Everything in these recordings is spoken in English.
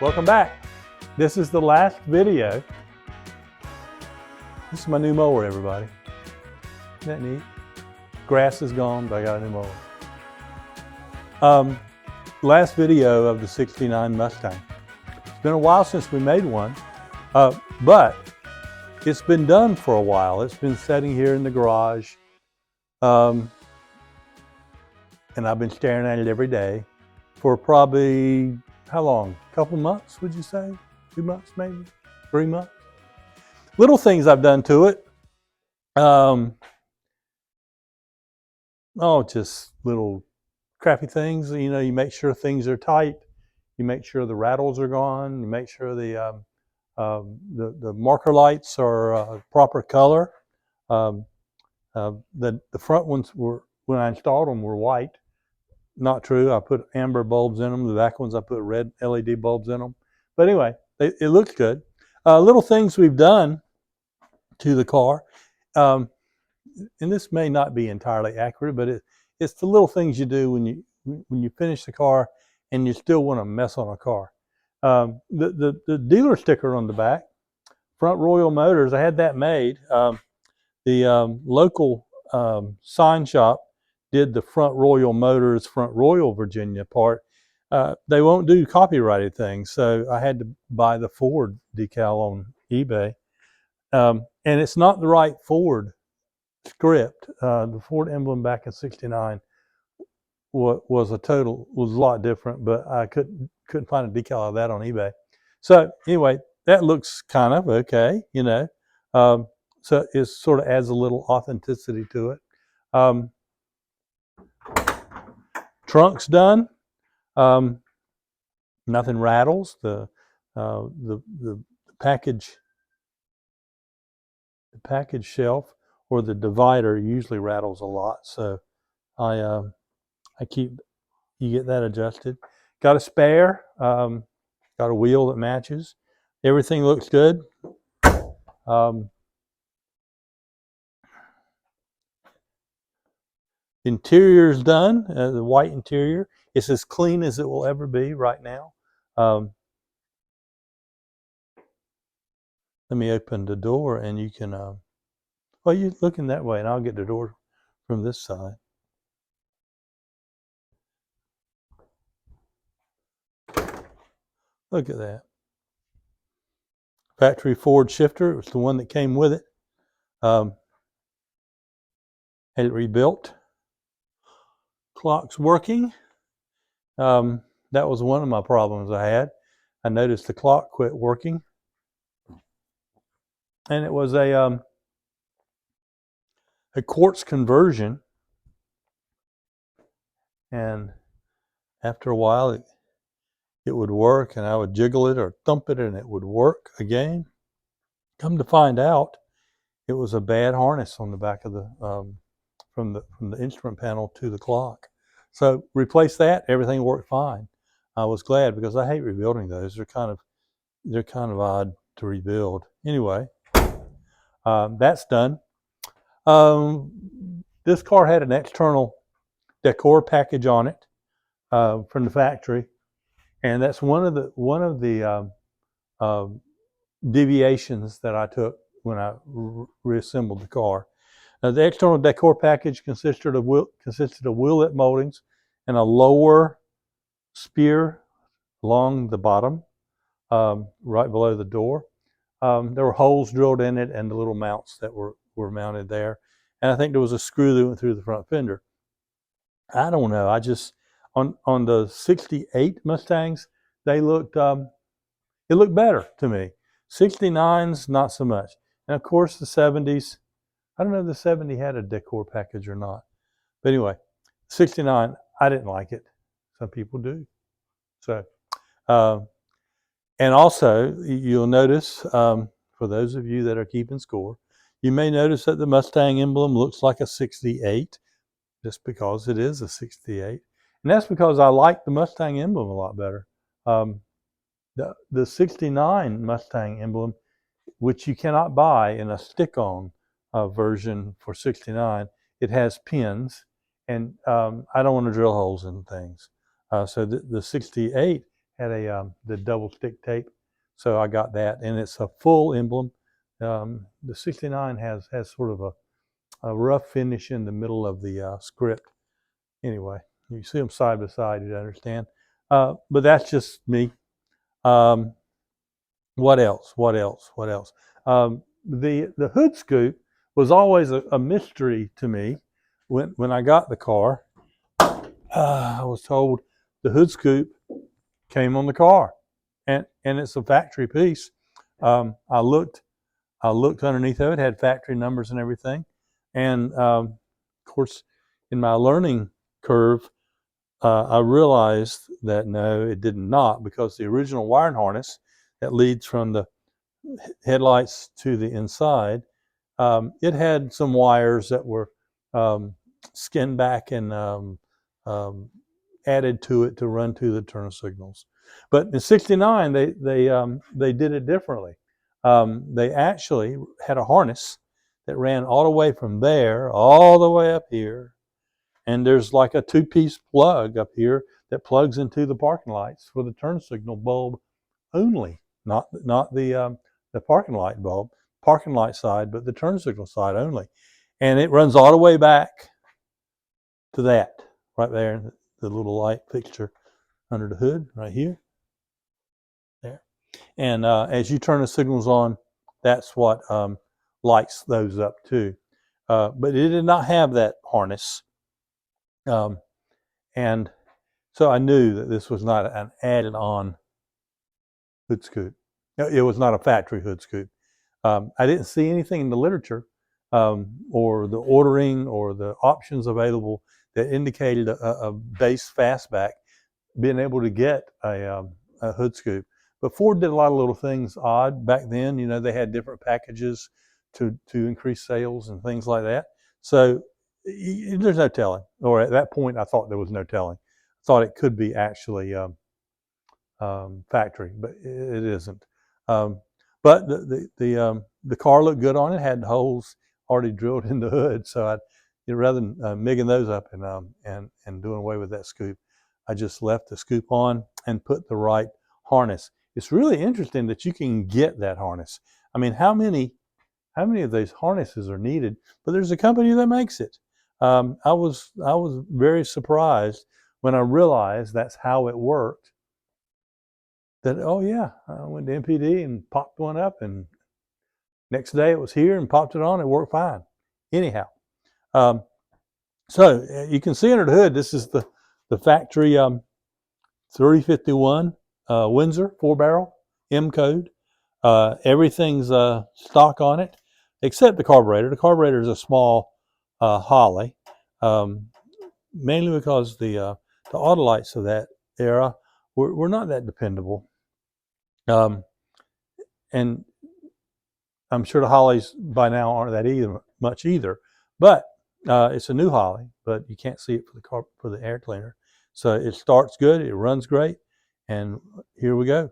Welcome back. This is the last video. This is my new mower, everybody. Isn't that neat? Grass is gone, but I got a new mower. Last video of the '69 Mustang. It's been a while since we made one, but it's been done for a while. It's been sitting here in the garage, and I've been staring at it every day for probably, how long? A couple months, would you say? 2 months, maybe? 3 months? Little things I've done to it. Just little crappy things. You know, you make sure things are tight. You make sure the rattles are gone. You make sure the marker lights are proper color. The front ones were, when I installed them, were white. Not true. I put amber bulbs in them. The back ones I put red LED bulbs in them. But anyway, it looks good. Little things we've done to the car, and this may not be entirely accurate, but it's the little things you do when you finish the car and you still want to mess on a car. The dealer sticker on the back, Front Royal Motors, I had that made. The local sign shop did the Front Royal Motors, Front Royal, Virginia part. They won't do copyrighted things, so I had to buy the Ford decal on eBay. And it's not the right Ford script. The Ford emblem back in '69 was a lot different, but I couldn't find a decal of that on eBay. So anyway, that looks kind of okay, you know. So it sort of adds a little authenticity to it. Trunk's done. Nothing rattles. The package shelf or the divider usually rattles a lot, so you get that adjusted. Got a spare. Got a wheel that matches. Everything looks good. Interior's done. The white interior. It's as clean as it will ever be right now. Let me open the door and you can, well, you're looking that way and I'll get the door from this side. Look at that. Factory Ford shifter. It was the one that came with it. Had it rebuilt. Clock's working. That was one of my problems I had. I noticed the clock quit working. And it was a quartz conversion. And after a while, it would work, and I would jiggle it or thump it, and it would work again. Come to find out, it was a bad harness on the back of the from the instrument panel to the clock. So replace that, everything worked fine. I was glad because I hate rebuilding those. They're kind of odd to rebuild. Anyway, that's done. This car had an external decor package on it from the factory, and that's one of the deviations that I took when I reassembled the car. The external decor package consisted of wheellet moldings and a lower spear along the bottom, right below the door. There were holes drilled in it and the little mounts that were mounted there. And I think there was a screw that went through the front fender. I don't know. I just, on the '68 Mustangs, they looked, it looked better to me. '69s, not so much. And of course the '70s, I don't know if the '70 had a decor package or not. But anyway, '69, I didn't like it. Some people do. So, and also you'll notice, for those of you that are keeping score, you may notice that the Mustang emblem looks like a '68, just because it is a '68. And that's because I like the Mustang emblem a lot better. The '69 Mustang emblem, which you cannot buy in a stick-on version for '69, it has pins, and I don't want to drill holes in things. So the '68 had the double stick tape, so I got that, and it's a full emblem. The 69 has sort of a rough finish in the middle of the script. Anyway, you see them side by side, you understand. But that's just me. What else? What else? What else? The hood scoop was always a mystery to me. When I got the car, I was told the hood scoop came on the car, and it's a factory piece. I looked underneath of it, had factory numbers and everything, and of course, in my learning curve, I realized that no, it did not, because the original wiring harness that leads from the headlights to the inside, it had some wires that were skinned back and added to it to run to the turn signals. But in '69, they did it differently. They actually had a harness that ran all the way from there all the way up here, and there's like a two-piece plug up here that plugs into the parking lights for the turn signal bulb only, not the parking light bulb, parking light side, but the turn signal side only. And it runs all the way back to that right there, the little light fixture under the hood right here, there. And as you turn the signals on, that's what lights those up too. But it did not have that harness. And so I knew that this was not an added on hood scoop. It was not a factory hood scoop. I didn't see anything in the literature or the ordering or the options available that indicated a base fastback being able to get a hood scoop. But Ford did a lot of little things odd back then. You know, they had different packages to increase sales and things like that. So there's no telling. Or at that point, I thought there was no telling. I thought it could be actually factory, but it isn't. But the car looked good on it. Had holes already drilled in the hood, so rather than migging those up and doing away with that scoop, I just left the scoop on and put the right harness. It's really interesting that you can get that harness. I mean, how many of those harnesses are needed? But there's a company that makes it. I was very surprised when I realized that's how it worked. That, oh yeah, I went to MPD and popped one up, and next day it was here and popped it on. It worked fine. Anyhow, so you can see under the hood, this is the factory 351 Windsor 4-barrel M code. Everything's stock on it except the carburetor. The carburetor is a small Holly, mainly because the Autolites of that era were not that dependable. And I'm sure the Hollies by now aren't that much either. But it's a new Holly, but you can't see it for the air cleaner. So it starts good, it runs great, and here we go.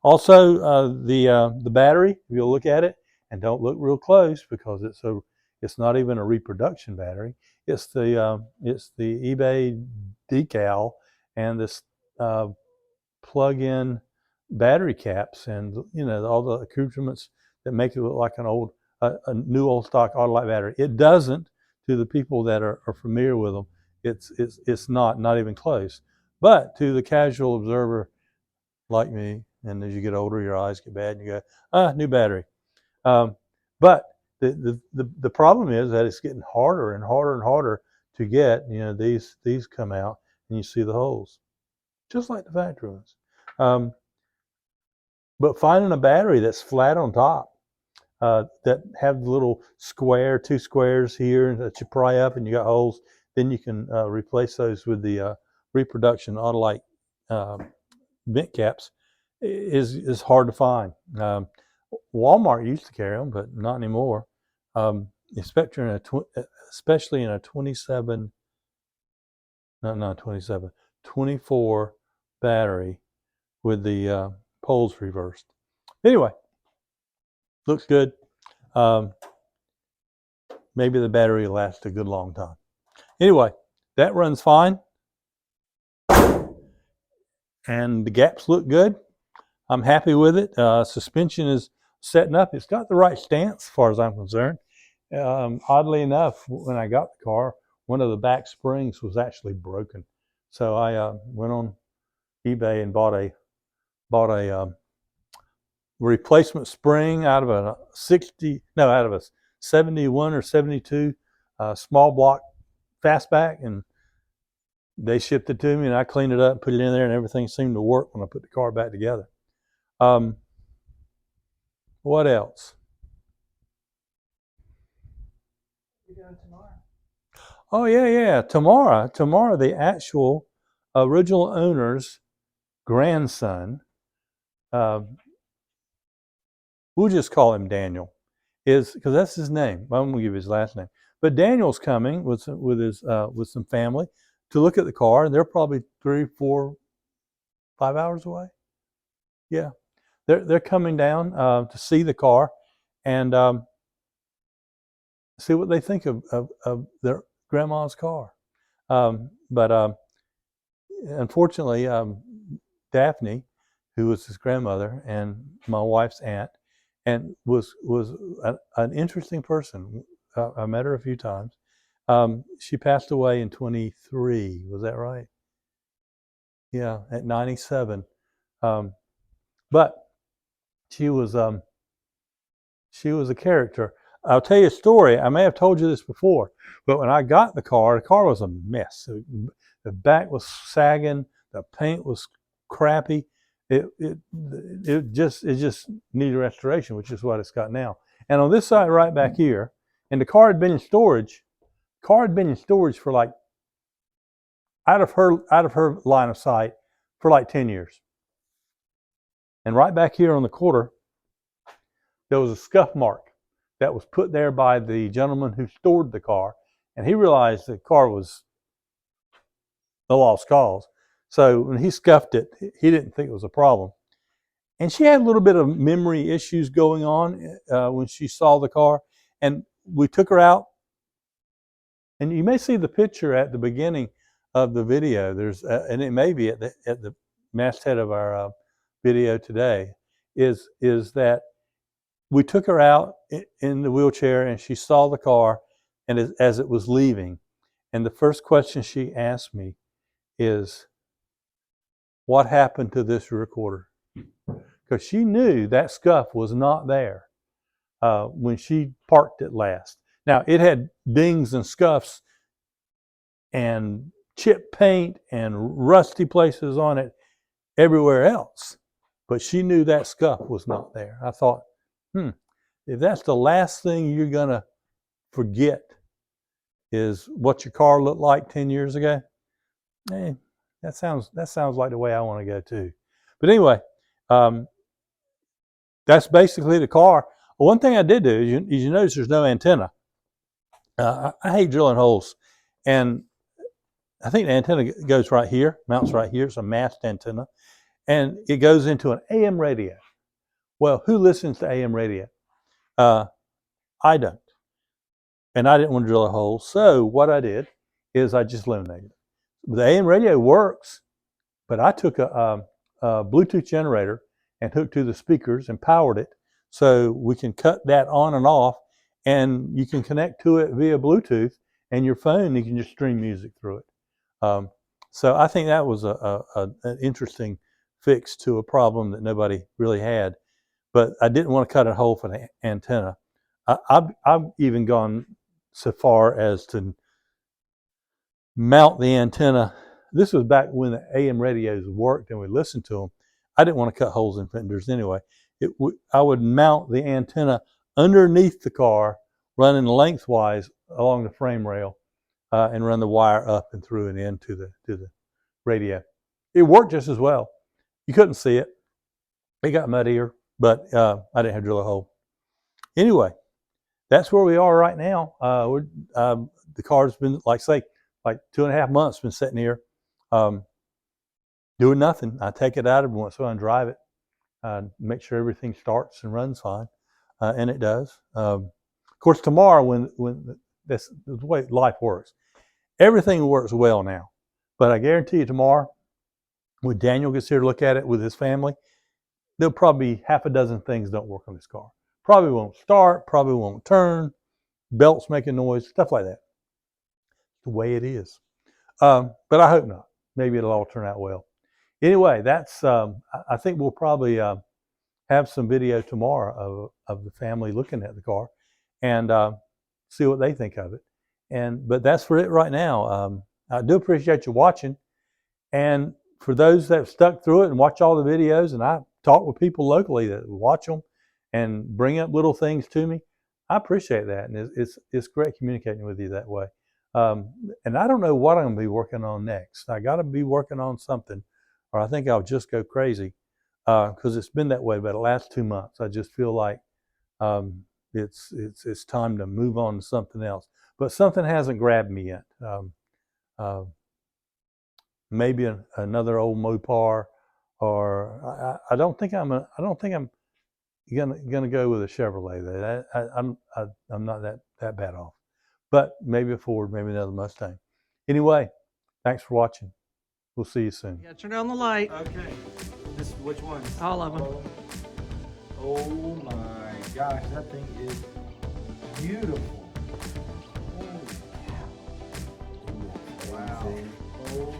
Also, the battery, if you'll look at it, and don't look real close because it's not even a reproduction battery. It's the eBay decal and this plug-in battery caps, and all the accoutrements that make it look like a new old stock Autolite battery. It doesn't, to the people that are familiar with them. It's not even close. But to the casual observer like me, and as you get older, your eyes get bad, and you go, new battery. But the problem is that it's getting harder and harder and harder to get. These come out, and you see the holes, just like the factory ones. But finding a battery that's flat on top, that have the little two squares here that you pry up and you got holes, then you can replace those with the reproduction Autolite vent caps, is hard to find. Walmart used to carry them, but not anymore. Especially in a 24 battery with the poles reversed. Anyway, looks good. Maybe the battery will last a good long time. Anyway, that runs fine. and the gaps look good. I'm happy with it. Suspension is setting up. It's got the right stance as far as I'm concerned. Oddly enough, when I got the car, one of the back springs was actually broken. So I went on eBay and bought a replacement spring out of a 71 or 72 small block fastback, and they shipped it to me, and I cleaned it up, put it in there, and everything seemed to work when I put the car back together. What else? What are you doing tomorrow? Oh yeah. Tomorrow, the actual original owner's grandson, we'll just call him Daniel, is because that's his name. I won't give his last name. But Daniel's coming with some family to look at the car, and they're probably 3, 4, 5 hours away. Yeah, they're coming down to see the car and see what they think of their grandma's car. But unfortunately, Daphne, who was his grandmother and my wife's aunt, and was an interesting person. I met her a few times. She passed away in 23. Was that right? Yeah, at 97. But she was a character. I'll tell you a story. I may have told you this before, but when I got the car was a mess. The back was sagging. The paint was crappy. It just needed restoration, which is what it's got now. And on this side right back here, and the car had been in storage. For like out of her line of sight for like 10 years. And right back here on the quarter, there was a scuff mark that was put there by the gentleman who stored the car, and he realized the car was a lost cause. So when he scuffed it, he didn't think it was a problem. And she had a little bit of memory issues going on when she saw the car, and we took her out. And you may see the picture at the beginning of the video. And it may be at the masthead of our video today. Is that we took her out in the wheelchair, and she saw the car, and as it was leaving, and the first question she asked me is, "What happened to this recorder?" Because she knew that scuff was not there when she parked it last. Now, it had dings and scuffs and chipped paint and rusty places on it everywhere else, but she knew that scuff was not there. I thought, if that's the last thing you're going to forget is what your car looked like 10 years ago, that sounds like the way I want to go too. But anyway, that's basically the car. One thing I did do is you notice there's no antenna. I hate drilling holes, and I think the antenna goes right here, mounts right here. It's a mast antenna, and it goes into an AM radio. Well, who listens to AM radio? I don't, and I didn't want to drill a hole. So what I did is I just eliminated it. The AM radio works, but I took a Bluetooth generator and hooked to the speakers and powered it, so we can cut that on and off, and you can connect to it via Bluetooth, and your phone, you can just stream music through it. So I think that was an interesting fix to a problem that nobody really had. But I didn't want to cut a hole for the antenna. I've even gone so far as to mount the antenna. This was back when the AM radios worked and we listened to them. I didn't want to cut holes in fenders anyway. I would mount the antenna underneath the car, running lengthwise along the frame rail, and run the wire up and through and into the radio. It worked just as well. You couldn't see it. It got muddier, but I didn't have to drill a hole. Anyway, that's where we are right now. The car's been, like 2.5 months, been sitting here doing nothing. I take it out every once in a while and drive it, make sure everything starts and runs fine, and it does. Of course, tomorrow, when that's the way life works, everything works well now. But I guarantee you tomorrow, when Daniel gets here to look at it with his family, there'll probably be half a dozen things don't work on this car. Probably won't start, probably won't turn, belts making noise, stuff like that. The way it is. But I hope not. Maybe it'll all turn out well. Anyway, that's. I think we'll probably have some video tomorrow of the family looking at the car and see what they think of it. But that's for it right now. I do appreciate you watching. And for those that have stuck through it and watch all the videos, and I talk with people locally that watch them and bring up little things to me, I appreciate that. And it's great communicating with you that way. And I don't know what I'm going to be working on next. I got to be working on something, or I think I'll just go crazy because it's been that way about the last 2 months. I just feel like it's time to move on to something else. But something hasn't grabbed me yet. Maybe another old Mopar, or I don't think I'm gonna go with a Chevrolet. I'm not that bad off. But maybe a Ford, maybe another Mustang. Anyway, thanks for watching. We'll see you soon. Yeah, turn on the light. Okay. This which one? All of them. Oh my gosh, that thing is beautiful. Wow. Oh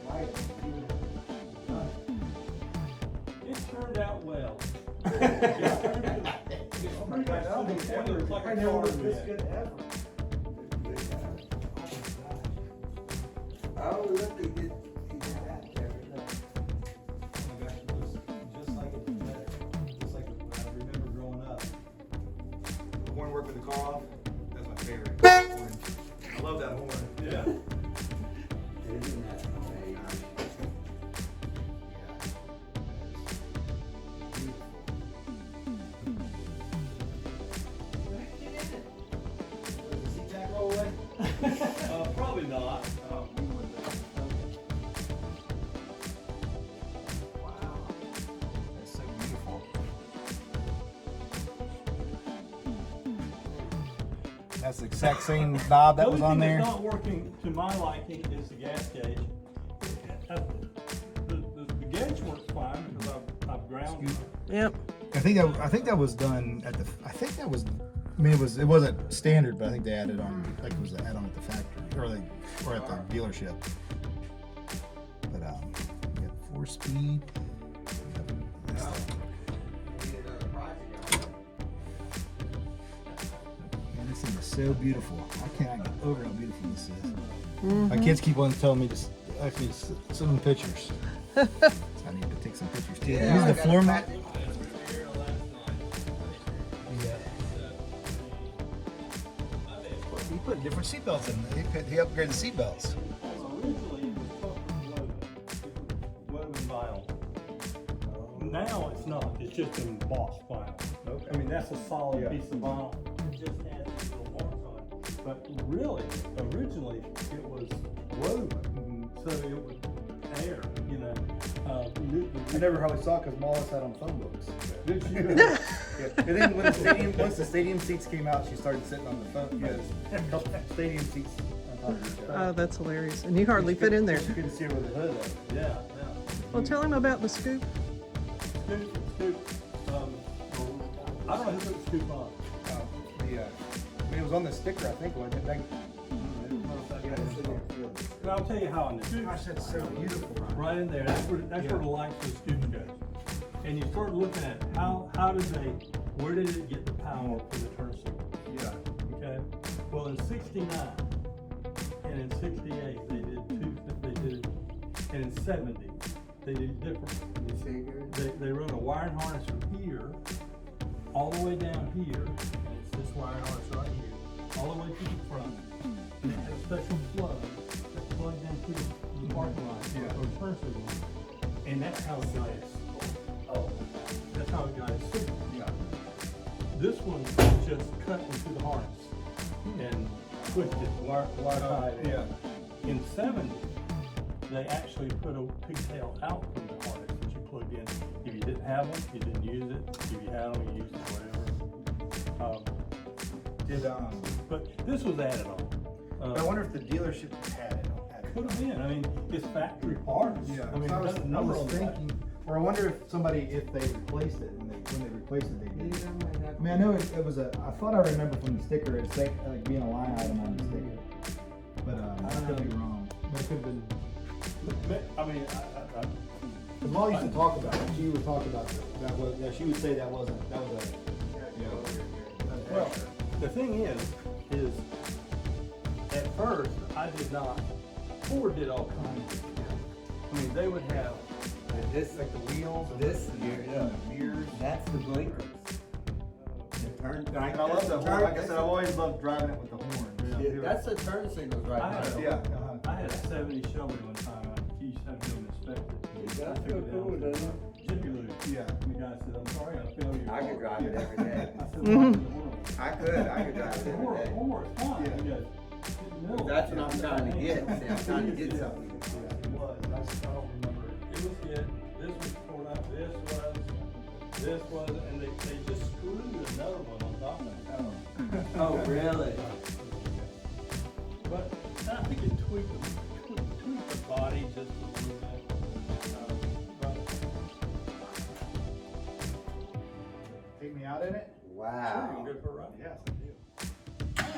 my gosh. It turned out well. I never was this good ever. Oh, look, he did that there. Oh my gosh, it was just like a cosmetic, just like I remember growing up. The horn work with the car off, that's my favorite. Horn. I love that horn. Yeah. Isn't that amazing? Does the seat jack roll away? Probably not. Wow. That's so beautiful. That's the exact same knob that was on there. The only thing that's not working to my liking is the gas gauge. The gauge works fine because I've ground it. Yep. I think that was done at the. I think that was. I mean, it wasn't standard, but I think they added on. Like it was an add-on at the factory or at the dealership. But we got 4-speed. Man, this thing is so beautiful. I can't get over how beautiful this is. My kids keep on telling me to actually send them pictures. So I need to take some pictures too. Use the floor mat. He put different seatbelts in. He upgraded the seatbelts. Originally, it was woven vinyl. Now it's not. It's just embossed vinyl. Okay. I mean, that's a solid piece of vinyl. It just has these little marks on it. But really, originally, it was woven, so it was air. You know. I never hardly saw it because Mollis had on phone books. Did you? Yeah. And then when once the stadium seats came out, she started sitting on the phone. Yeah, a couple stadium seats on top of each other. Oh, that's hilarious. And you hardly fit in there. You couldn't see her with the hood up. Yeah. Well, tell him about the scoop. Scoop. I don't know who put the scoop on. I mean, it was on the sticker, I think. Wasn't it? But I'll tell you how I knew. Gosh, that's so beautiful. Right in there. That's where the lights for the scoop goes. And you start looking at where did it get the power for the turn signal? Yeah. Okay. Well, in '69 and in '68 they did, and in '70 they did different. They run a wiring harness from here all the way down here. And it's this wiring harness right here, all the way to the front. And it has a special plug that plugs into the parking lot or turn signal. And that's how it got it. That's how it got its signal. Yeah. This one just cut into the harness and twisted, wire tied. Yeah. In '70, they actually put a pigtail out from the harness that you plugged in. If you didn't have them, you didn't use it. If you had them, you used it, whatever. Did But this was added on. I wonder if the dealership had it could have been. I mean, it's factory parts. Yeah, I mean, I there's a number on that. or I wonder if they replaced it when they replaced it, they did. I mean, I know it was I thought I remember from the sticker it say like being a line item on the sticker, but I could be wrong. But it could have been. I mean, Because Mom used to talk about it. She would talk about that. She would say that was a. well, the thing is at first I did not. Ford did all kinds of stuff. I mean, they would have This, like the wheels, this, the mirrors, that's the blinkers. The turn, And I love the horn. Like I said, I've always loved driving it with the horn. That's the turn signals right I had there. I had a 70 Shelby one time. He used to have them inspected. That's so cool, doesn't it? Jiffy Lube. Yeah. And the guy said, "I'm sorry, I failed your I could car." drive it every day. I said, "Why in the world?" I could drive it every day. Horror, fine. Yeah. He goes, "No." That's what I'm trying to get. See, I'm trying to get something. It was. I don't remember. It was good. This was torn up. This was, and they just screwed another one on top of it. Oh, really? But I think it tweaked the body just a little bit. But Take me out in it? sure, you Wow. can go for a ride. Yes, I do.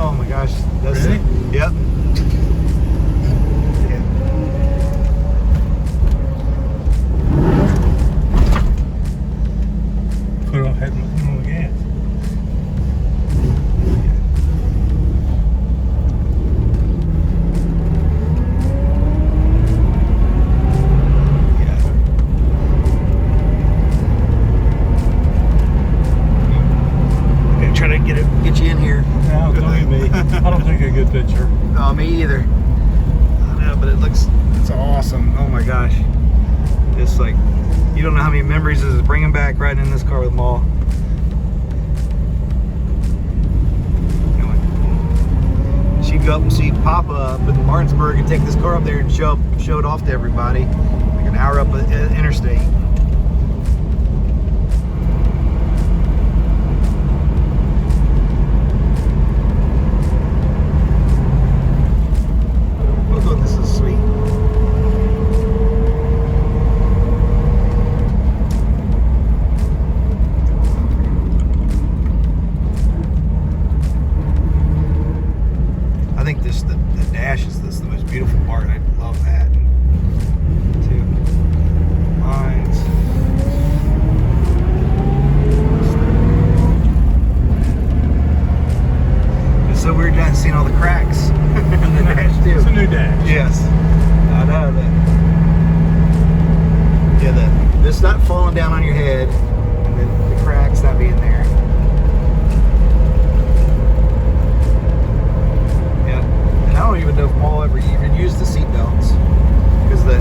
Oh my gosh. That's Ready? Yep. Put on head on the gas. Okay, try to get you in here. Now, don't get me. I don't take a good picture. Oh, me either. I know, but it's awesome. Oh my gosh. It's like, you don't know how many memories this is bringing back riding in this car with Maul. She'd go up and see Papa up in Martinsburg and take this car up there and show it off to everybody. Like an hour up the interstate. Oh, this is sweet. I think the dash is the most beautiful part. I love that. Too. Lines. It's so weird not seeing all the cracks in the dash too. It's a new dash. Yes. I know that. Yeah, this not falling down on your head, and then the cracks not being there. Yeah. And I don't even know if Paul ever even used the seat belts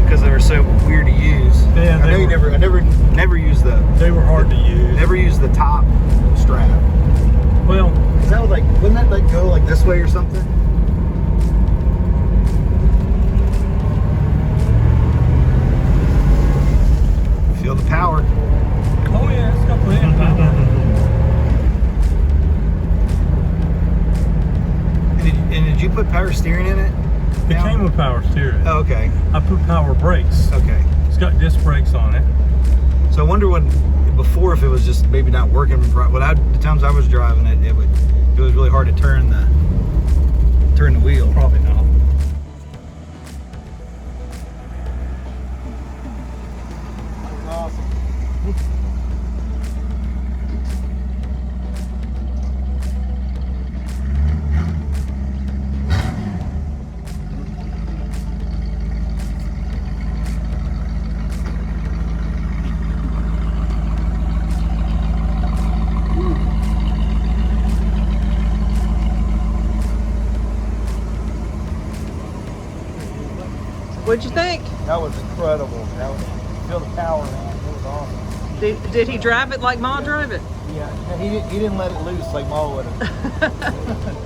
because they were so weird to use. Yeah, I never used They were hard to use. never used the top strap. Well, Is that like, wouldn't that like go like this way or something? Feel the power. oh yeah, it's got plenty of power. And did you put power steering in it? It now? came with power steering. Oh, okay. I put power brakes. Okay. It's got disc brakes on it. So I wonder before if it was just maybe not working. The times I was driving it, it was really hard to turn the wheel. Probably not. Awesome. What'd you think? That was incredible. That was, feel the power, man. It was awesome. Did he drive it like Ma drove it? Yeah, he didn't let it loose like Ma would have.